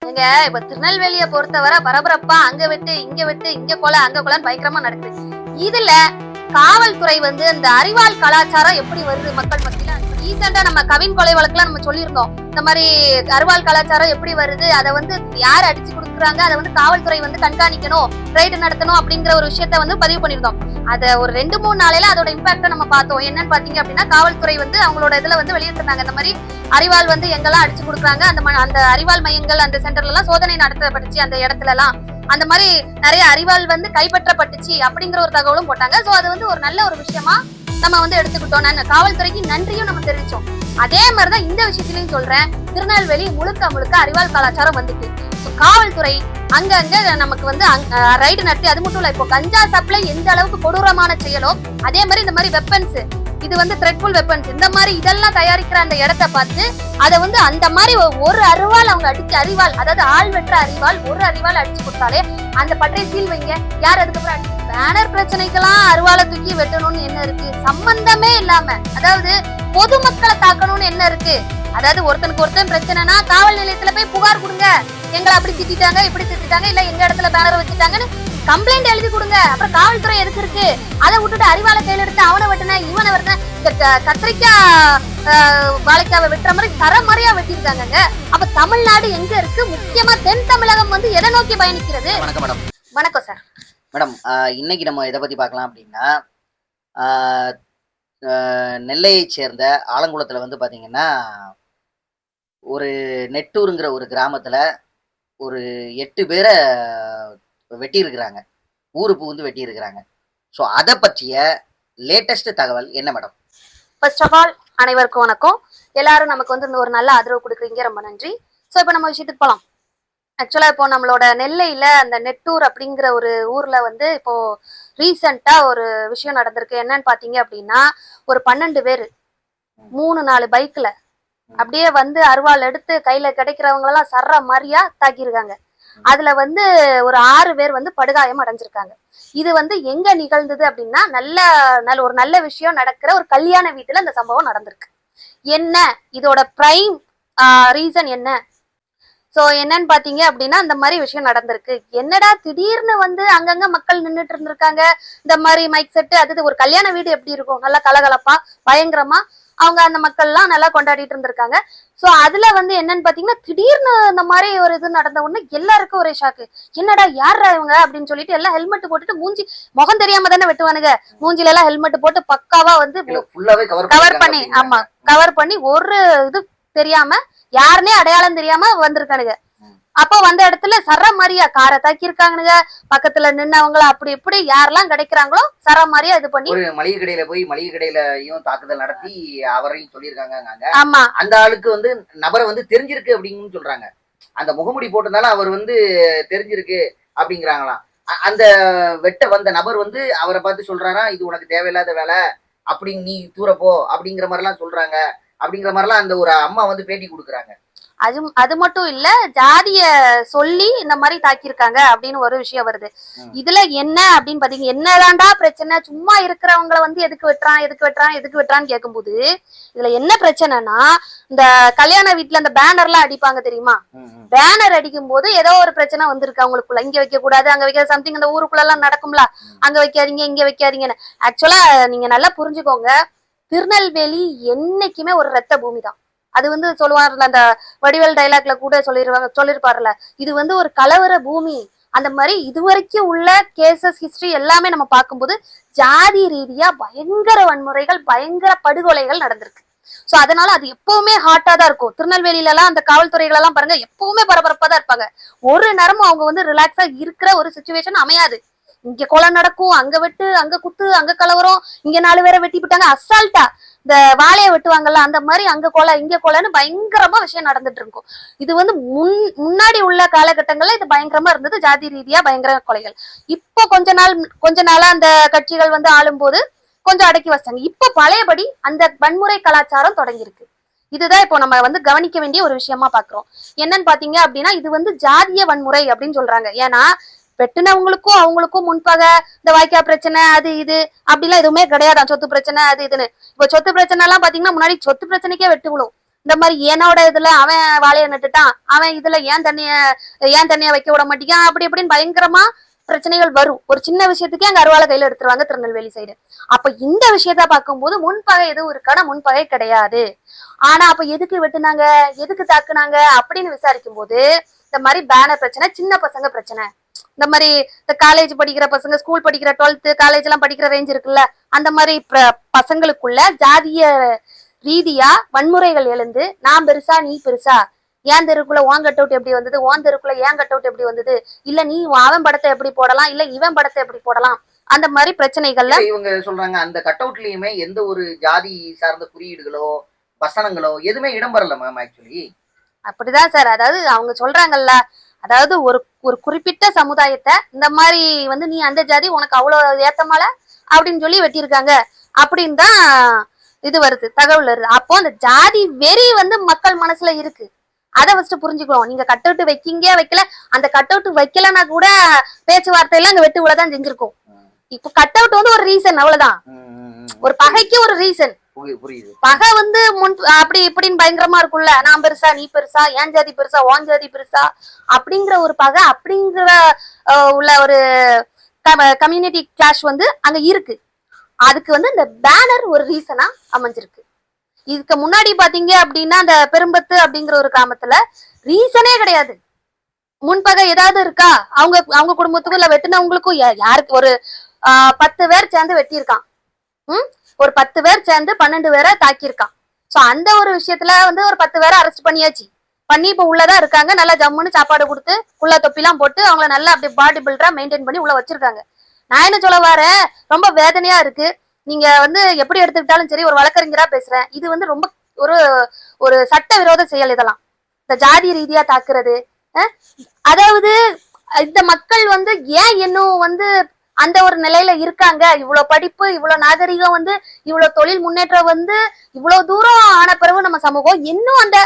இங்க இப்ப திருநெல்வேலியை பொறுத்தவரை பரபரப்பா அங்க வெட்டு இங்க வெட்டு இங்க கொலை அங்க கொலைன்னு பயங்கரமா நடக்குது. இதுல காவல்துறை வந்து இந்த அறிவால் கலாச்சாரம் எப்படி வருது மக்கள் மத்தியில? ரீசெண்டா நம்ம கவின் கொலை வழக்குலாம் நம்ம சொல்லியிருந்தோம். இந்த மாதிரி அறிவால் கலாச்சாரம் எப்படி வருது, அதை வந்து யார் அடிச்சு கொடுக்குறாங்க, அதை வந்து காவல்துறை வந்து கண்காணிக்கணும், ரைடு நடத்தணும் அப்படிங்கிற ஒரு விஷயத்த வந்து பதிவு பண்ணியிருந்தோம். அத ஒரு 2-3 நாளையில அதோட இம்பாக்ட நம்ம பார்த்தோம். என்னன்னு பாத்தீங்க அப்படின்னா, காவல்துறை வந்து அவங்களோட இதுல வந்து வெளியிட்டிருந்தாங்க, இந்த மாதிரி அறிவால் வந்து எங்கெல்லாம் அடிச்சு கொடுக்குறாங்க, அந்த அறிவால் மையங்கள் அந்த சென்டர்ல எல்லாம் சோதனை நடத்தப்பட்டுச்சு, அந்த இடத்துல எல்லாம் அந்த மாதிரி நிறைய அறிவால் வந்து கைப்பற்றப்பட்டுச்சு அப்படிங்கிற ஒரு தகவலும் போட்டாங்க. சோ அது வந்து ஒரு நல்ல ஒரு விஷயமா நம்ம வந்து எடுத்துக்கிட்டோம். காவல்துறைக்கு நன்றியும் நம்ம தெரிவிச்சோம். அதே மாதிரிதான் இந்த விஷயத்திலையும் சொல்றேன், திருநெல்வேலி முழுக்க முழுக்க அறிவால் கலாச்சாரம் வந்துட்டு காவல்துறை அங்கங்க நமக்கு வந்து ரைடு நடத்தி, அது மட்டும் இல்ல, இப்போ கஞ்சா சப்ளை எந்த அளவுக்கு கொடூரமான செயலோ அதே மாதிரி இந்த மாதிரி வெப்பன்ஸ், இது வந்து த்ரெட்ஃபுல் வெப்பன்ஸ், இந்த மாதிரி இதெல்லாம் தயாரிக்கிற அந்த இடத்த பார்த்து அதை வந்து அந்த மாதிரி ஒரு அறிவால் அவங்க அடிச்சு, அறிவால் அதாவது ஆள் வெற்ற அறிவால் ஒரு அறிவால் அடிச்சு கொடுத்தாலே அந்த பட்டை சீல் வைங்க. யார் அதுக்கப்புறம் பேனர் பிரச்சனைக்கெல்லாம் அருவாலை தூக்கி வெட்டணும்னு என்ன இருக்கு? சம்பந்தமே இல்லாம, அதாவது பொதுமக்களை தாக்கணும்னு என்ன இருக்கு? அதாவது ஒருத்தனுக்கு ஒருத்தன் பிரச்சனைனா காவல் நிலையத்துல போய் புகார் கொடுங்க, எங்களை அப்படி திட்டாங்க இப்படி திட்டாங்க, இல்ல எங்க இடத்துல பேனர் வச்சுட்டாங்கன்னு கம்ப்ளைண்ட் எழுதி கொடுங்க. அப்புறம் காவல்துறை எதுக்கு இருக்கு? அதை விட்டுட்டு அறிவாலை கையில எடுத்து அவனை வெட்டின இவனை வெட்டின, இந்த கத்திரிக்காய் வாழைக்காவை வெட்டுற மாதிரி தரமறையா வெட்டியிருக்காங்க. அப்ப தமிழ்நாடு எங்க இருக்கு? முக்கியமா தென் தமிழகம் வந்து எதை நோக்கி பயணிக்கிறது? வணக்கம் மேடம். வணக்கம் சார். மேடம், இன்னைக்கு நம்ம எதை பத்தி பார்க்கலாம் அப்படின்னா, நெல்லையை சேர்ந்த ஆலங்குளத்துல வந்து பாத்தீங்கன்னா, ஒரு நெட்டூருங்கிற ஒரு கிராமத்துல ஒரு 8 பேரை வெட்டி இருக்கிறாங்க, ஊருக்கு வந்து வெட்டி இருக்கிறாங்க. ஸோ அதை பற்றிய லேட்டஸ்ட் தகவல் என்ன மேடம்? ஃபர்ஸ்ட் ஆஃப் ஆல் அனைவருக்கும் வணக்கம். எல்லாரும் நமக்கு வந்து ஒரு நல்ல ஆதரவு கொடுக்குறீங்க, ரொம்ப நன்றி. ஸோ இப்போ நம்ம விஷயத்துக்கு போகலாம். ஆக்சுவலா இப்போ நம்மளோட நெல்லையில அந்த நெட்டூர் அப்படிங்கிற ஒரு ஊர்ல வந்து இப்போ ரீசெண்டா ஒரு விஷயம் நடந்திருக்கு. என்னன்னு பாத்தீங்க அப்படின்னா, ஒரு 12 பேர் 3-4 பைக்ல அப்படியே வந்து அருவாள் எடுத்து கையில கிடைக்கிறவங்க எல்லாம் சர்ற மாதிரியா தாக்கியிருக்காங்க. அதுல வந்து ஒரு 6 பேர் வந்து படுகாயம் அடைஞ்சிருக்காங்க. இது வந்து எங்க நிகழ்ந்தது அப்படின்னா, ஒரு நல்ல விஷயம் நடக்கிற ஒரு கல்யாண வீட்டுல இந்த சம்பவம் நடந்திருக்கு. என்ன இதோட பிரைம் ரீசன் என்ன? சோ என்னன்னு பாத்தீங்க அப்படின்னா, இந்த மாதிரி விஷயம் நடந்திருக்கு. என்னடா திடீர்னு வந்து அங்கங்க மக்கள் நின்றுட்டு இருந்திருக்காங்க, இந்த மாதிரி மைக் செட்டு அது ஒரு கல்யாண வீடு எப்படி இருக்கும், நல்லா கலகலப்பா பயங்கரமா அவங்க அந்த மக்கள் எல்லாம் நல்லா கொண்டாடிட்டு இருந்திருக்காங்க. சோ அதுல வந்து என்னன்னு பாத்தீங்கன்னா, திடீர்னு இந்த மாதிரி ஒரு இது நடந்த உடனே எல்லாருக்கும் ஒரே ஷாக்கு. என்னடா யாரா இவங்க அப்படின்னு சொல்லிட்டு எல்லாம் ஹெல்மெட் போட்டுட்டு, மூஞ்சி முகம் தெரியாம தானே வெட்டுவானுங்க, மூஞ்சில எல்லாம் ஹெல்மெட் போட்டு பக்காவா வந்து கவர் பண்ணி, ஆமா கவர் பண்ணி ஒரு இது தெரியாம, யாருன்னே அடையாளம் தெரியாம வந்திருக்கானுங்க. அப்போ வந்த இடத்துல சர மாதிரியா காரை தாக்கியிருக்கானுங்க. பக்கத்துல நின்னவங்கள அப்படி இப்படி யாரெல்லாம் கிடைக்கிறாங்களோ சர மாதிரியா இது பண்ணி, ஒரு மளிகை கடையில போய் மளிகை கடையிலயும் தாக்குதல் நடத்தி அவரையும் சொல்லியிருக்காங்க. ஆமா, அந்த ஆளுக்கு வந்து நபரை வந்து தெரிஞ்சிருக்கு அப்படின்னு சொல்றாங்க. அந்த முகமுடி போட்டதுனால அவர் வந்து தெரிஞ்சிருக்கு அப்படிங்கிறாங்களாம். அந்த வெட்ட வந்த நபர் வந்து அவரை பார்த்து சொல்றாரா, இது உனக்கு தேவையில்லாத வேலை, அப்படி நீ தூரப்போ அப்படிங்கிற மாதிரி எல்லாம் சொல்றாங்க. அப்படிங்கிற மாதிரிலாம் அந்த ஒரு அம்மா வந்து பேட்டி கொடுக்குறாங்க. அது மட்டும் இல்ல, ஜாதிய சொல்லி இந்த மாதிரி தாக்கியிருக்காங்க அப்படின்னு ஒரு விஷயம் வருது. இதுல என்ன அப்படின்னு பாத்தீங்க, என்னதான்டா பிரச்சனை? சும்மா இருக்கிறவங்களை வந்து எதுக்கு வெட்டுறான்னு கேட்கும்போது, இதுல என்ன பிரச்சனைனா, இந்த கல்யாண வீட்டுல அந்த பேனர் எல்லாம் அடிப்பாங்க தெரியுமா? பேனர் அடிக்கும் போது ஏதோ ஒரு பிரச்சனை வந்திருக்கு அவங்களுக்குள்ள. இங்க வைக்க கூடாது, அங்க வைக்க சம்திங், இந்த ஊருக்குள்ள எல்லாம் நடக்கும்ல, அங்க வைக்காதீங்க இங்க வைக்காதீங்கன்னு. ஆக்சுவலா நீங்க நல்லா புரிஞ்சுக்கோங்க, திருநெல்வேலி என்னைக்குமே ஒரு ரத்த பூமி தான். அது வந்து சொல்லுவார்ல, அந்த வடிவேல் டைலாக்ல கூட சொல்லிருப்பாருல, இது வந்து ஒரு கலவர பூமி. அந்த மாதிரி இதுவரைக்கும் உள்ள கேசஸ் ஹிஸ்டரி எல்லாமே நம்ம பார்க்கும்போது ஜாதி ரீதியா பயங்கர வன்முறைகள், பயங்கர படுகொலைகள் நடந்திருக்கு. சோ அதனால அது எப்பவுமே ஹாட்டா தான் இருக்கும். திருநெல்வேலியில எல்லாம் அந்த காவல்துறைகள் எல்லாம் பாருங்க, எப்பவுமே பரபரப்பா தான் இருப்பாங்க. ஒரு நேரமும் அவங்க வந்து ரிலாக்ஸா இருக்கிற ஒரு சிச்சுவேஷன் அமையாது. இங்க கொலை நடக்கும், அங்க வெட்டு, அங்க குத்து, அங்க கலவரம், இங்க 4 பேரை வெட்டி விட்டாங்க, அசால்ட்டா இந்த வாழைய வெட்டுவாங்கல்ல அந்த மாதிரி அங்க கொலை இங்க கொலைன்னு பயங்கரமா விஷயம் நடந்துட்டு இருக்கும். இது வந்து முன்னாடி உள்ள காலகட்டங்கள்ல இது பயங்கரமா இருந்தது, ஜாதி ரீதியா பயங்கர கொலைகள். இப்போ கொஞ்ச நாளா அந்த கட்சிகள் வந்து ஆளும் போது கொஞ்சம் அடக்கி வச்சாங்க. இப்ப பழையபடி அந்த வன்முறை கலாச்சாரம் தொடங்கியிருக்கு. இதுதான் இப்போ நம்ம வந்து கவனிக்க வேண்டிய ஒரு விஷயமா பாக்குறோம். என்னன்னு பாத்தீங்க அப்படின்னா, இது வந்து ஜாதிய வன்முறை அப்படின்னு சொல்றாங்க. ஏன்னா வெட்டினவங்களுக்கும் அவங்களுக்கும் முன்பகை, இந்த வாய்க்கா பிரச்சனை அது இது அப்படிலாம் எதுவுமே கிடையாதான். சொத்து பிரச்சனை அது இதுன்னு. இப்ப சொத்து பிரச்சனை எல்லாம் பாத்தீங்கன்னா, முன்னாடி சொத்து பிரச்சனைக்கே வெட்டு விழும். இந்த மாதிரி என்னோட இதுல அவன் வாழைய நட்டுட்டான், அவன் இதுல ஏன் தண்ணிய வைக்க விட மாட்டேங்கான், அப்படி இப்படின்னு பயங்கரமா பிரச்சனைகள் வரும். ஒரு சின்ன விஷயத்துக்கே அங்க அருவாளை கையில எடுத்துருவாங்க திருநெல்வேலி சைடு. அப்ப இந்த விஷயத்த பார்க்கும்போது முன்பகை எதுவும் இருக்கான முன்பகை கிடையாது. ஆனா அப்ப எதுக்கு வெட்டுனாங்க, எதுக்கு தாக்குனாங்க அப்படின்னு விசாரிக்கும் போது இந்த மாதிரி பேனர் பிரச்சனை, சின்ன பசங்க பிரச்சனை, இந்த மாதிரி இந்த காலேஜ் படிக்கிற பசங்க, ஸ்கூல் படிக்கிற 12th காலேஜ் எல்லாம் படிக்கிற ரேஞ்ச் இருக்குல்ல, அந்த மாதிரி பசங்களுக்குள்ள ஜாதிய ரீதியா வன்முறைகள் எழுந்து நான் பெருசா நீ பெருசா, ஏன் தெருக்குள்ள ஓன் கட் அவுட் எப்படி வந்தது, ஓன் தெருக்குள்ள ஏன் கட் அவுட் எப்படி வந்தது, இல்ல நீ அவன் படத்தை எப்படி போடலாம், இல்ல இவன் படத்தை எப்படி போடலாம், அந்த மாதிரி பிரச்சனைகள்ல இவங்க சொல்றாங்க அந்த கட் அவுட்லயுமே எந்த ஒரு ஜாதி சார்ந்த குறியீடுகளோ வசனங்களோ எதுவுமே இடம்பெறல மேம். ஆக்சுவலி அப்படிதான் சார். அதாவது அவங்க சொல்றாங்கல்ல, அதாவது ஒரு ஒரு குறிப்பிட்ட சமுதாயத்தை இந்த மாதிரி வந்து நீ அந்த ஜாதி உனக்கு அவ்வளவு ஏத்தமால அப்படின்னு சொல்லி வெட்டியிருக்காங்க அப்படின்னு தான் இது வருது, தகவல் வருது. அப்போ அந்த ஜாதி வெறி வந்து மக்கள் மனசுல இருக்கு. அதை ஃபர்ஸ்ட் புரிஞ்சுக்கணும். நீங்க கட் அவுட் வைக்கீங்க வைக்கல, அந்த கட் அவுட் வைக்கலன்னா கூட பேச்சுவார்த்தையில அங்க வெட்டு விழதான் செஞ்சிருக்கும். இப்போ கட் அவுட் வந்து ஒரு ரீசன், அவ்வளவுதான். ஒரு பகைக்கு ஒரு ரீசன். பகை வந்து அப்படி இப்படின்னு பயங்கரமா இருக்கும்ல, நான் பெருசா நீ பெருசா, ஏன் ஜாதி பெருசா ஓன் ஜாதி பெருசா அப்படிங்கிற ஒரு பகை, அப்படிங்கிற உள்ள ஒரு கம்யூனிட்டி கிளாஷ் வந்து அங்க இருக்கு. அதுக்கு வந்து இந்த பேனர் ஒரு ரீசனா அமைஞ்சிருக்கு. இதுக்கு முன்னாடி பாத்தீங்க அப்படின்னா அந்த பெரும்பத்து அப்படிங்கிற ஒரு கிராமத்துல ரீசனே கிடையாது. முன்பகை ஏதாவது இருக்கா, அவங்க குடும்பத்துக்கும் இல்ல வெட்டினவங்களுக்கும் யாருக்கு ஒரு 10 பேர் சேர்ந்து வெட்டியிருக்கான், ஒரு 10 பேர் சேர்ந்து 12 பேரை தாக்கியிருக்கான். சோ அந்த ஒரு விஷயத்துல வந்து ஒரு 10 பேரை அரெஸ்ட் பண்ணியாச்சு, பண்ணி இப்ப உள்ளதான் இருக்காங்க. நல்லா ஜம்முன்னு சாப்பாடு கொடுத்து உள்ள தொப்பிலாம் போட்டு அவங்கள நல்லா அப்படி பாடி பில்டரா மெயின்டைன் பண்ணி உள்ள வச்சிருக்காங்க. நான் என்ன சொல்ல வரேன், ரொம்ப வேதனையா இருக்கு. நீங்க வந்து எப்படி எடுத்துக்கிட்டாலும் சரி, ஒரு வழக்கறிஞரா பேசுறேன், இது வந்து ரொம்ப ஒரு ஒரு சட்ட விரோத செயல். இதெல்லாம் இந்த ஜாதி ரீதியா தாக்குறது, அதாவது இந்த மக்கள் வந்து ஏன் இன்னும் வந்து அந்த ஒரு நிலையில இருக்காங்க, இவ்வளவு படிப்பு இவ்வளவு நாகரிகம் வந்து இவ்வளவு தொழில் முன்னேற்றம் வந்து இவ்வளவு தூரம் ஆன பிறகு நம்ம சமூகம் இன்னும் அந்த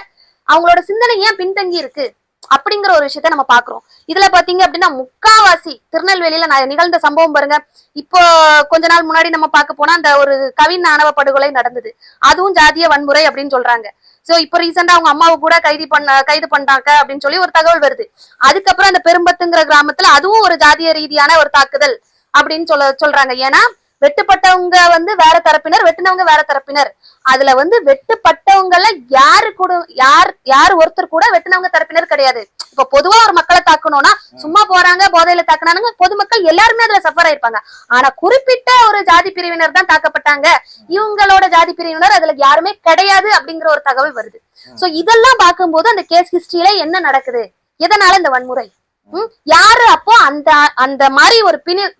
அவங்களோட சிந்தனை ஏன் பின்தங்கி இருக்கு அப்படிங்கிற ஒரு விஷயத்த நம்ம பாக்குறோம். இதுல பாத்தீங்க அப்படின்னா முக்காவாசி திருநெல்வேலியில நிகழ்ந்த சம்பவம் பாருங்க. இப்போ கொஞ்ச நாள் முன்னாடி நம்ம பார்க்க போனா அந்த ஒரு கவின் ஆணவ படுகொலை நடந்தது, அதுவும் ஜாதிய வன்முறை அப்படின்னு சொல்றாங்க. சோ இப்ப ரீசெண்டா அவங்க அம்மாவை கூட கைது பண்ணாங்க அப்படின்னு சொல்லி ஒரு தகவல் வருது. அதுக்கப்புறம் அந்த பெரும்பத்துங்கிற கிராமத்துல அதுவும் ஒரு ஜாதிய ரீதியான ஒரு தாக்குதல் அப்படின்னு சொல்றாங்க. ஏன்னா வெட்டுப்பட்டவங்க வந்து வேற தரப்பினர், வெட்டினவங்க வேற தரப்பினர். அதுல வந்து வெட்டுப்பட்டவங்கள யாரு ஒருத்தர் கூட வெட்டினவங்க தரப்பினர் கிடையாது. இப்ப பொதுவா ஒரு மக்களை தாக்கணும்னா சும்மா போறாங்க போதையில தாக்குனானுங்க, பொதுமக்கள் எல்லாருமே அதுல சஃபர் ஆயிருப்பாங்க. ஆனா குறிப்பிட்ட ஒரு ஜாதி பிரிவினர் தான் தாக்கப்பட்டாங்க, இவங்களோட ஜாதி பிரிவினர் அதுல யாருமே கிடையாது அப்படிங்கிற ஒரு தகவல் வருது. சோ இதெல்லாம் பார்க்கும்போது அந்த கேஸ் ஹிஸ்டரியில என்ன நடக்குது, எதனால இந்த வன்முறை, யாரு அப்போ அந்த அந்த மாதிரி ஒரு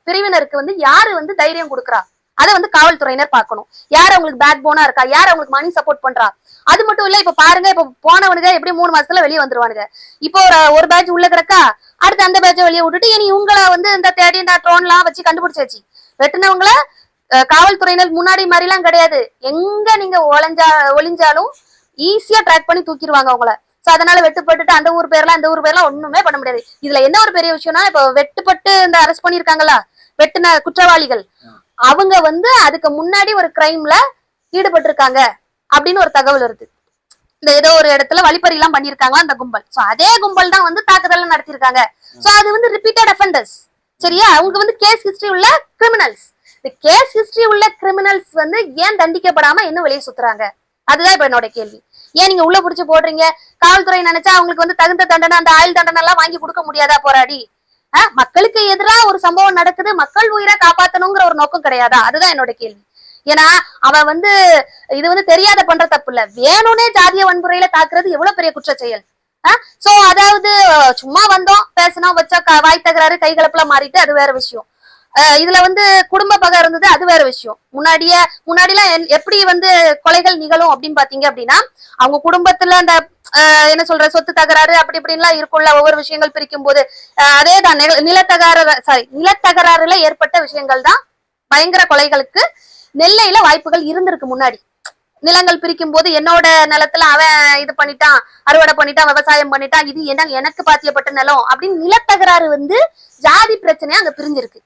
பிரிவினருக்கு வந்து யாரு வந்து தைரியம் கொடுக்குறா, அதை வந்து காவல்துறையினர் பார்க்கணும். யார் அவங்களுக்கு பேக் போனா இருக்கா, யார் அவங்களுக்கு மணி சப்போர்ட் பண்றா. அது மட்டும் இல்ல, இப்ப பாருங்க, இப்ப போனவனுங்க எப்படி 3 மாசத்துல வெளியே வந்துருவானுங்க. இப்போ ஒரு பேட்ச் உள்ள கிடக்கா, அடுத்து அந்த பேட்சை வெளியே விட்டுட்டு இனி இவங்களை வந்து இந்த தேடி இந்த ட்ரோன் எல்லாம் வச்சு கண்டுபிடிச்சாச்சு. வெட்டினவங்கள காவல்துறையினர் முன்னாடி மாதிரி எல்லாம் கிடையாது, எங்க நீங்க ஒளிஞ்சாலும் ஈஸியா ட்ராக் பண்ணி தூக்கிடுவாங்க அவங்கள. சோ அதனால வெட்டுப்பட்டு அந்த ஊர் பேர்லாம் இந்த ஊர் பேர்லாம் ஒண்ணுமே பண்ண முடியாது. இதுல என்ன ஒரு பெரிய விஷயம்னா, இப்ப வெட்டுப்பட்டு இந்த அரெஸ்ட் பண்ணிருக்காங்களா வெட்டின குற்றவாளிகள், அவங்க வந்து அதுக்கு முன்னாடி ஒரு கிரைம்ல ஈடுபட்டு இருக்காங்க அப்படின்னு ஒரு தகவல் வருது. இந்த ஏதோ ஒரு இடத்துல வழிப்பறி எல்லாம் பண்ணிருக்காங்களா அந்த கும்பல். சோ அதே கும்பல் தான் வந்து தாக்குதல் நடத்திருக்காங்க. சோ அது வந்து ரிப்பீட்டட் அஃபெண்டர்ஸ், சரியா? அவங்க வந்து கேஸ் ஹிஸ்டரி உள்ள கிரிமினல்ஸ். இந்த கேஸ் ஹிஸ்டரி உள்ள கிரிமினல்ஸ் வந்து ஏன் தண்டிக்கப்படாம இன்னும் வெளியே சுத்துறாங்க, அதுதான் இப்ப என்னோட கேள்வி. ஏன் நீங்க உள்ள புடிச்சு போடுறீங்க? காவல்துறை நினைச்சா அவங்களுக்கு வந்து தகுந்த தண்டனை, அந்த ஆயுள் தண்டனை எல்லாம் வாங்கி கொடுக்க முடியாதா போராடி? மக்களுக்கு எதிராக ஒரு சம்பவம் நடக்குது, மக்கள் உயிரை காப்பாத்தணுங்கிற ஒரு நோக்கம் கிடையாதா? அதுதான் என்னோட கேள்வி. ஏன்னா அவன் வந்து இது வந்து தெரியாத பண்ற தப்பு இல்ல, வேணும்னே ஜாதிய வன்முறையில தாக்குறது எவ்வளவு பெரிய குற்ற செயல். சோ அதாவது சும்மா வந்தோம் பேசணும் வச்சா வாய் தகராறு கைகலப்புல மாறிட்டு அது வேற விஷயம். இதுல வந்து குடும்ப பகை இருந்தது, அது வேற விஷயம். முன்னாடிலாம் எப்படி வந்து கொலைகள் நிகழும் அப்படின்னு பாத்தீங்க அப்படின்னா, அவங்க குடும்பத்துல அந்த என்ன சொல்ற சொத்து தகராறு அப்படி இப்படின்லாம் இருக்கும்ல, ஒவ்வொரு விஷயங்கள் பிரிக்கும் போது அதேதான் நிலத்தகராறுல ஏற்பட்ட விஷயங்கள் தான் பயங்கர கொலைகளுக்கு நெல்லையில வாய்ப்புகள் இருந்திருக்கு. முன்னாடி நிலங்கள் பிரிக்கும் போது என்னோட நிலத்துல அவன் இது பண்ணிட்டான், அறுவடை பண்ணிட்டான், விவசாயம் பண்ணிட்டான், இது எனக்கு பாத்தியப்பட்ட நிலம் அப்படின்னு நிலத்தகராறு வந்து ஜாதி பிரச்சனையா அங்க பிரிஞ்சிருக்கு,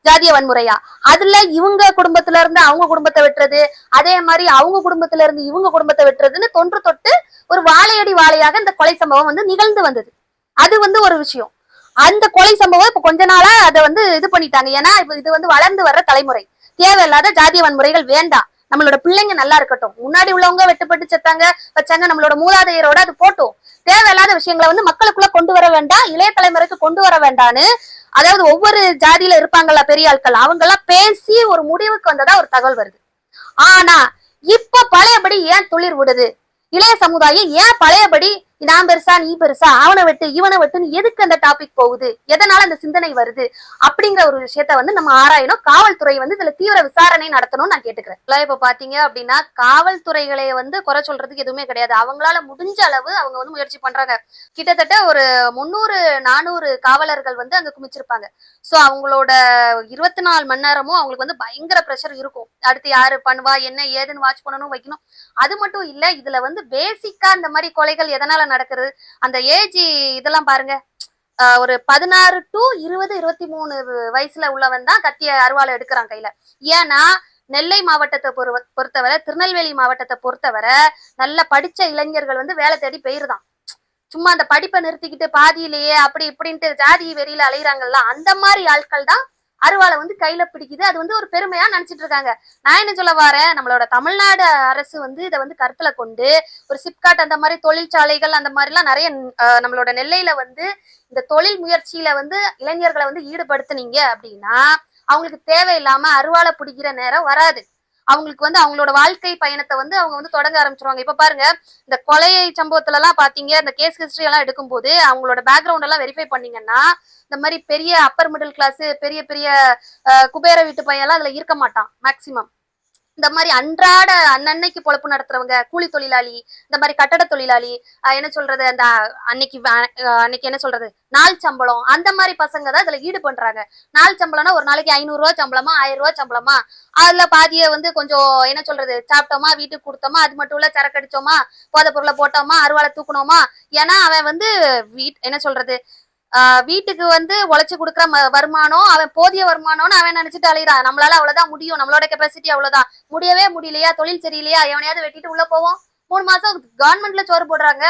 ஜாதிய வன்முறையா. அதுல இவங்க குடும்பத்துல இருந்து அவங்க குடும்பத்தை வெட்டுறது, அதே மாதிரி அவங்க குடும்பத்துல இருந்து இவங்க குடும்பத்தை வெட்டுறதுன்னு தொன்று தொட்டு ஒரு வாழையடி வாழையாக இந்த கொலை சம்பவம் வந்து நிகழ்ந்து வந்தது. அது வந்து ஒரு விஷயம். அந்த கொலை சம்பவம் இப்ப கொஞ்ச நாளா அதை வந்து இது பண்ணிட்டாங்க. ஏன்னா இப்ப இது வந்து வளர்ந்து வர்ற தலைமுறை. தேவையில்லாத ஜாதிய வன்முறைகள் வேண்டாம், நம்மளோட பிள்ளைங்க நல்லா இருக்கட்டும். முன்னாடி உள்ளவங்க வெட்டுப்பட்டு செத்தாங்க வச்சாங்க, நம்மளோட மூதாதையரோட அது போட்டும். தேவையில்லாத விஷயங்களை வந்து மக்களுக்குள்ள கொண்டு வர வேண்டாம், இளைய தலைமுறைக்கு கொண்டு வர வேண்டான்னு, அதாவது ஒவ்வொரு ஜாதியில இருப்பாங்கல்ல பெரிய ஆட்கள், அவங்க எல்லாம் பேசி ஒரு முடிவுக்கு வந்ததா ஒரு தகவல் வருது. ஆனா இப்ப பழையபடி ஏன் துளிர் விடுது? இளைய சமுதாயம் ஏன் பழையபடி நான் பெருசா நீ பெருசா, அவனை வெட்டு இவனை வெட்டுன்னு எதுக்கு அந்த டாபிக் போகுது, எதனால அந்த சிந்தனை வருது அப்படிங்கிற ஒரு விஷயத்த வந்து நம்ம ஆராயணும். காவல்துறை வந்து இதுல தீவிர விசாரணை நடத்தணும்னு நான் கேட்டுக்கிறேன். இப்ப பாத்தீங்க அப்படின்னா காவல்துறைகளை வந்து குறை சொல்றதுக்கு எதுவுமே கிடையாது. அவங்களால முடிஞ்ச அளவு அவங்க வந்து முயற்சி பண்றாங்க. கிட்டத்தட்ட ஒரு 300-400 காவலர்கள் வந்து அங்க குமிச்சிருப்பாங்க. சோ அவங்களோட 24 மணி நேரமும் அவங்களுக்கு வந்து பயங்கர பிரஷர் இருக்கும். அடுத்து யாரு பண்ணுவா என்ன ஏதுன்னு வாட்ச் பண்ணணும் வைக்கணும். அது மட்டும் இல்ல, இதுல வந்து பேசிக்கா இந்த மாதிரி கொலைகள் எதனால நடக்குது, அந்த ஏஜ் இதெல்லாம் பாருங்க. ஒரு 16 to 20-23 வயசுல உள்ளவன் தான் கத்திய அருவாளை எடுக்கிறான் கையில. ஏன்னா நெல்லை மாவட்டத்தை பொறுத்தவரை, திருநெல்வேலி மாவட்டத்தை பொறுத்தவரை நல்ல படிச்ச இளைஞர்கள் வந்து வேலை தேடி போயிருதான். சும்மா அந்த படிப்பை நிறுத்திக்கிட்டு பாதியிலேயே அப்படி இப்படின்ட்டு ஜாதி வெறியில அலையிறாங்கல்ல, அந்த மாதிரி ஆட்கள் தான் அருவாளை வந்து கையில பிடிக்குது. அது வந்து ஒரு பெருமையா நினைச்சிட்டு இருக்காங்க. நான் என்ன சொல்ல வரேன், நம்மளோட தமிழ்நாடு அரசு வந்து இதை வந்து கருத்துல கொண்டு ஒரு சிப்காட் அந்த மாதிரி தொழிற்சாலைகள் அந்த மாதிரி எல்லாம் நிறைய நம்மளோட நெல்லையில வந்து இந்த தொழில் முயற்சியில வந்து இளைஞர்களை வந்து ஈடுபடுத்துனீங்க அப்படின்னா அவங்களுக்கு தேவையில்லாம அருவாளை பிடிக்கிற நேரம் வராது. அவங்களுக்கு வந்து அவங்களோட வாழ்க்கை பயணத்தை வந்து அவங்க வந்து தொடங்க ஆரம்பிச்சிருவாங்க. இப்ப பாருங்க, இந்த கொலை சம்பவத்துல எல்லாம் பாத்தீங்க, இந்த கேஸ் ஹிஸ்டரி எல்லாம் எடுக்கும்போது அவங்களோட பேக்ரவுண்ட் எல்லாம் வெரிஃபை பண்ணீங்கன்னா இந்த மாதிரி பெரிய அப்பர் மிடில் கிளாஸ் பெரிய பெரிய குபேர வீட்டு பையன் எல்லாம் அதுல இருக்க மாட்டான் மேக்சிமம். இந்த மாதிரி அன்றாட அன்னன்னைக்கு பொழப்பு நடத்துறவங்க, கூலி தொழிலாளி, இந்த மாதிரி கட்டட தொழிலாளி, என்ன சொல்றது, அந்த அன்னைக்கு என்ன சொல்றது நாள் சம்பளம், அந்த மாதிரி பசங்க தான் இதுல ஈடு பண்றாங்க. நாள் சம்பளம்னா ஒரு நாளைக்கு 500 ரூபாய் சம்பளமா 1000 ரூபாய் சம்பளமா, அதுல பாதிய வந்து கொஞ்சம் என்ன சொல்றது சாப்பிட்டோமா வீட்டுக்கு கொடுத்தோமா, அது மட்டும் இல்ல சரக்கு அடிச்சோமா போதை பொருளை போட்டோமா அருவாளை தூக்கணுமா. ஏன்னா அவன் வந்து என்ன சொல்றது வீட்டுக்கு வந்து உழைச்சு கொடுக்குற வருமானம் அவன் போதிய வருமானம்னு அவன் நினைச்சிட்டு அலையிறான். நம்மளால அவ்வளவுதான் முடியும், நம்மளோட கெப்பாசிட்டி அவ்வளவுதான். முடியவே முடியலையா, தொழில் சரியில்லையா, எவனையாவது வெட்டிட்டு உள்ள போவோம். 3 மாசம் கவர்மெண்ட்ல சோறு போடுறாங்க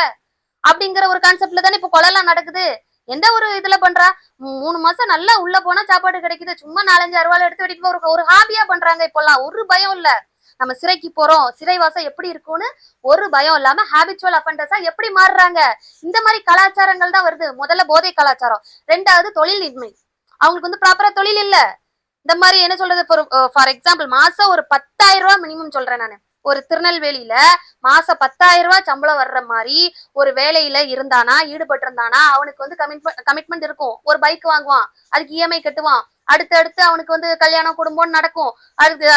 அப்படிங்கிற ஒரு கான்செப்ட்ல தானே இப்ப கொலை எல்லாம் நடக்குது. எந்த ஒரு இதுல பண்றா, 3 மாசம் நல்லா உள்ள போனா சாப்பாடு கிடைக்குது, சும்மா 4-5 அருவாள் எடுத்து வெட்டிட்டு ஒரு ஹாபியா பண்றாங்க. இப்பெல்லாம் ஒரு பயம் இல்ல, நம்ம சிறைக்கு போறோம் சிறைவாசம் எப்படி இருக்கும்னு ஒரு பயம் இல்லாம ஹாபிச்சுவல் அஃபெண்டர்ஸா எப்படி மாறுறாங்க. இந்த மாதிரி கலாச்சாரங்கள் தான் வருது. முதல்ல போதை கலாச்சாரம், 2வது தொழில் இன்மை, அவங்களுக்கு வந்து ப்ராப்பரா தொழில் இல்ல. இந்த மாதிரி என்ன சொல்றது, ஃபார் எக்ஸாம்பிள் மாசம் ஒரு 10,000 ரூபாய் மினிமம் சொல்றேன் நானு. ஒரு திருநெல்வேலியில மாசம் 10,000 ரூபாய் சம்பளம் வர்ற மாதிரி ஒரு வேலையில இருந்தானா ஈடுபட்டு இருந்தானா அவனுக்கு வந்து கமிட்மெண்ட் இருக்கும். ஒரு பைக் வாங்குவான், அதுக்கு இஎம்ஐ கட்டுவான், அடுத்து அவனுக்கு வந்து கல்யாணம் குடும்பம் நடக்கும்,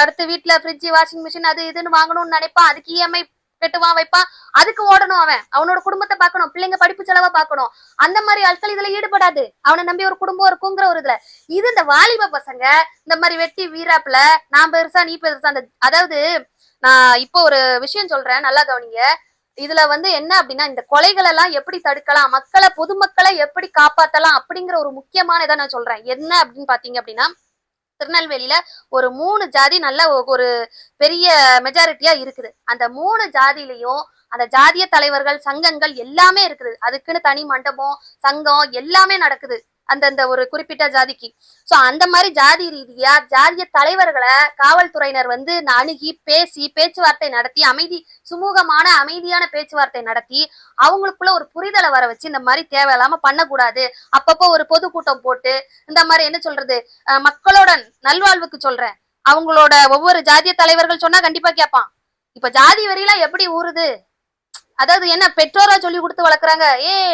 அடுத்து வீட்டுல ஃப்ரிட்ஜ் வாஷிங் மிஷின் அது இதுன்னு வாங்கணும்னு நினைப்பான், அதுக்கு இஎம்ஐ கட்டுவான் வைப்பான், அதுக்கு ஓடணும், அவனோட குடும்பத்தை பார்க்கணும், பிள்ளைங்க படிப்பு செலவா பார்க்கணும். அந்த மாதிரி ஆட்கள் இதுல ஈடுபடாது, அவனை நம்பி ஒரு குடும்பம் இருக்குங்கிற ஒரு இதுல. இது இந்த வாலிப பசங்க இந்த மாதிரி வெட்டி வீராப்புல நான் பெருசா நீ பெருசா, அந்த அதாவது நான் இப்போ ஒரு விஷயம் சொல்றேன் நல்லா கவனிங்க. இதுல வந்து என்ன அப்படின்னா, இந்த கொலைகள் எல்லாம் எப்படி தடுக்கலாம், மக்களை பொதுமக்களை எப்படி காப்பாத்தலாம் அப்படிங்கிற ஒரு முக்கியமான இதை நான் சொல்றேன். என்ன அப்படின்னு பாத்தீங்க அப்படின்னா, திருநெல்வேலியில ஒரு 3 ஜாதி நல்ல ஒரு பெரிய மெஜாரிட்டியா இருக்குது. அந்த 3 ஜாதியிலையும் அந்த ஜாதிய தலைவர்கள் சங்கங்கள் எல்லாமே இருக்குது. அதுக்குன்னு தனி மண்டபம் சங்கம் எல்லாமே நடக்குது அந்தந்த ஒரு குறிப்பிட்ட ஜாதிக்கு. சோ அந்த மாதிரி ஜாதி ரீதியா ஜாதிய தலைவர்களை காவல்துறையினர் வந்து அணுகி பேசி பேச்சுவார்த்தை நடத்தி சுமூகமான அமைதியான பேச்சுவார்த்தை நடத்தி அவங்களுக்குள்ள ஒரு புரிதலை வர வச்சு இந்த மாதிரி தேவையில்லாம பண்ணக்கூடாது. அப்பப்போ ஒரு பொதுக்கூட்டம் போட்டு இந்த மாதிரி என்ன சொல்றது மக்களோட நல்வாழ்வுக்கு சொல்றேன், அவங்களோட ஒவ்வொரு ஜாதிய தலைவர்கள் சொன்னா கண்டிப்பா கேட்பான். இப்ப ஜாதி வரியெல்லாம் எப்படி ஊறுது, அதாவது என்ன பெற்றோரா சொல்லி கொடுத்து வளர்க்குறாங்க,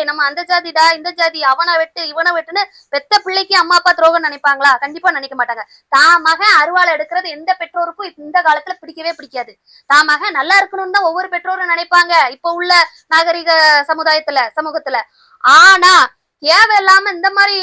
நம்ம அந்த ஜாதிடா இந்த ஜாதி அவனை வெட்டு இவனை வெட்டுன்னு. பெத்த பிள்ளைக்கு அம்மா அப்பா துரோகம் நினைப்பாங்களா? கண்டிப்பா நினைக்க மாட்டாங்க. தான் மகன் அருவாளை எடுக்கிறது எந்த பெற்றோருக்கும் இந்த காலத்துல பிடிக்கவே பிடிக்காது. தான் மகன் நல்லா இருக்கணும்னு தான் ஒவ்வொரு பெற்றோரும் நினைப்பாங்க இப்ப உள்ள நாகரிக சமூகத்துல. ஆனா தேவையில்லாம இந்த மாதிரி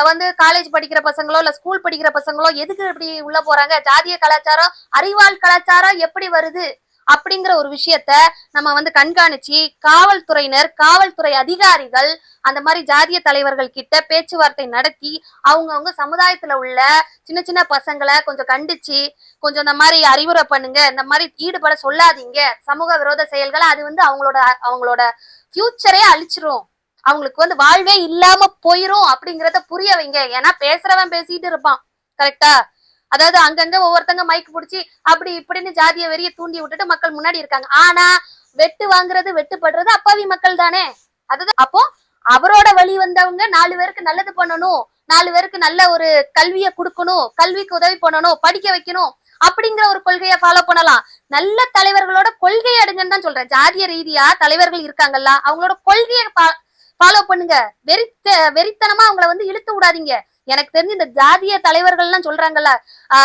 வந்து காலேஜ் படிக்கிற பசங்களோ இல்ல ஸ்கூல் படிக்கிற பசங்களோ எதுக்கு இப்படி உள்ள போறாங்க? ஜாதிய கலாச்சாரம் அறிவாள் கலாச்சாரம் எப்படி வருது அப்படிங்கிற ஒரு விஷயத்த நம்ம வந்து கண்காணிச்சு காவல்துறையினர் காவல்துறை அதிகாரிகள் அந்த மாதிரி ஜாதிய தலைவர்கள் கிட்ட பேச்சுவார்த்தை நடத்தி அவங்கவுங்க சமுதாயத்துல உள்ள சின்ன சின்ன பசங்களை கொஞ்சம் கண்டிச்சு கொஞ்சம் இந்த மாதிரி அறிவுரை பண்ணுங்க, இந்த மாதிரி ஈடுபட சொல்லாதீங்க, சமூக விரோத செயல்களை அது வந்து அவங்களோட ஃபியூச்சரே அழிச்சிரும், அவங்களுக்கு வந்து வாழ்வே இல்லாம போயிரும் அப்படிங்கறத புரிய வைங்க. ஏன்னா பேசுறவன் பேசிட்டு இருப்பான் கரெக்டா, அதாவது அங்கங்க ஒவ்வொருத்தங்க மைக் பிடிச்சி அப்படி இப்படின்னு ஜாதிய வெறிய தூண்டி விட்டுட்டு மக்கள் முன்னாடி இருக்காங்க. ஆனா வெட்டு வாங்குறது வெட்டுப்படுறது அப்பாவி மக்கள் தானே. அதுதான் அப்போ அவரோட வழி வந்தவங்க 4 பேருக்கு நல்லது பண்ணணும், 4 பேருக்கு நல்ல ஒரு கல்வியை கொடுக்கணும், கல்விக்கு உதவி பண்ணணும், படிக்க வைக்கணும் அப்படிங்கிற ஒரு கொள்கையை ஃபாலோ பண்ணலாம். நல்ல தலைவர்களோட கொள்கையை எடுங்கன்னு தான் சொல்றேன். ஜாதிய ரீதியா தலைவர்கள் இருக்காங்கல்ல, அவங்களோட கொள்கையை ஃபாலோ பண்ணுங்க. வெறித்தனமா அவங்கள வந்து இழுத்து விடாதீங்க. எனக்கு தெரிஞ்சு இந்த ஜாதிய தலைவர்கள் எல்லாம் சொல்றாங்கல்ல,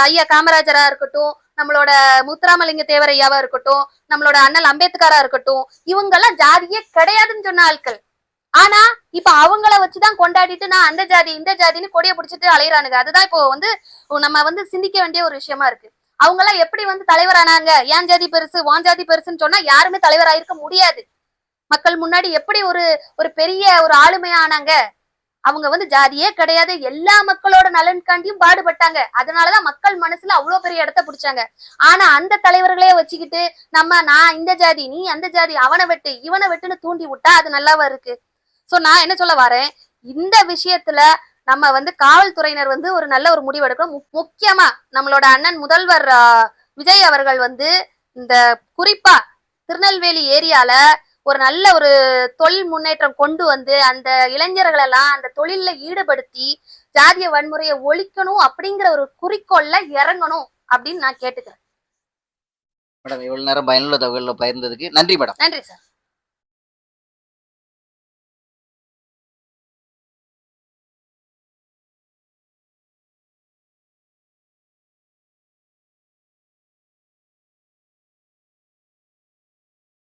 ஐயா காமராஜரா இருக்கட்டும், நம்மளோட முத்துராமலிங்க தேவர் ஐயாவா இருக்கட்டும், நம்மளோட அண்ணல் அம்பேத்கரா இருக்கட்டும், இவங்க எல்லாம் ஜாதியே கிடையாதுன்னு சொன்ன ஆட்கள். ஆனா இப்ப அவங்கள வச்சுதான் கொண்டாடிட்டு நான் அந்த ஜாதி இந்த ஜாதின்னு கொடியை பிடிச்சிட்டு அலையிறானுங்க. அதுதான் இப்போ வந்து நம்ம வந்து சிந்திக்க வேண்டிய ஒரு விஷயமா இருக்கு. அவங்க எல்லாம் எப்படி வந்து தலைவரானாங்க? ஏன் ஜாதி பெருசு வான் ஜாதி பெருசுன்னு சொன்னா யாருமே தலைவராயிருக்க முடியாது. மக்கள் முன்னாடி எப்படி ஒரு பெரிய ஒரு ஆளுமையானாங்க? அவங்க வந்து ஜாதியே கிடையாது, எல்லா மக்களோட நலன்காண்டியும் பாடுபட்டாங்க. அதனாலதான் மக்கள் மனசுல அவ்வளவு பெரிய இடத்த பிடிச்சாங்க. ஆனா அந்த தலைவர்களே வச்சுக்கிட்டு நான் இந்த ஜாதி நீ அந்த ஜாதி, அவனை வெட்டு இவனை வெட்டுன்னு தூண்டி விட்டா அது நல்லாவா இருக்கு? சோ நான் என்ன சொல்ல வரேன், இந்த விஷயத்துல நம்ம வந்து காவல்துறையினர் வந்து ஒரு நல்ல ஒரு முடிவு எடுக்கணும். முக்கியமா நம்மளோட அண்ணன் முதல்வர் விஜய் அவர்கள் வந்து இந்த குறிப்பா திருநெல்வேலி ஏரியால ஒரு நல்ல ஒரு தொழில் முன்னேற்றம் கொண்டு வந்து அந்த இளைஞர்கள் எல்லாம் அந்த தொழில்ல ஈடுபடுத்தி ஜாதிய வன்முறையை ஒழிக்கணும் அப்படிங்கிற ஒரு குறிக்கோள்ல இறங்கணும் அப்படின்னு நான் கேட்டுக்கிறேன். மேடம், இவ்வளவு நேரம் பயனுள்ள தகவல்களை பகிர்ந்ததுக்கு நன்றி மேடம். நன்றி சார்.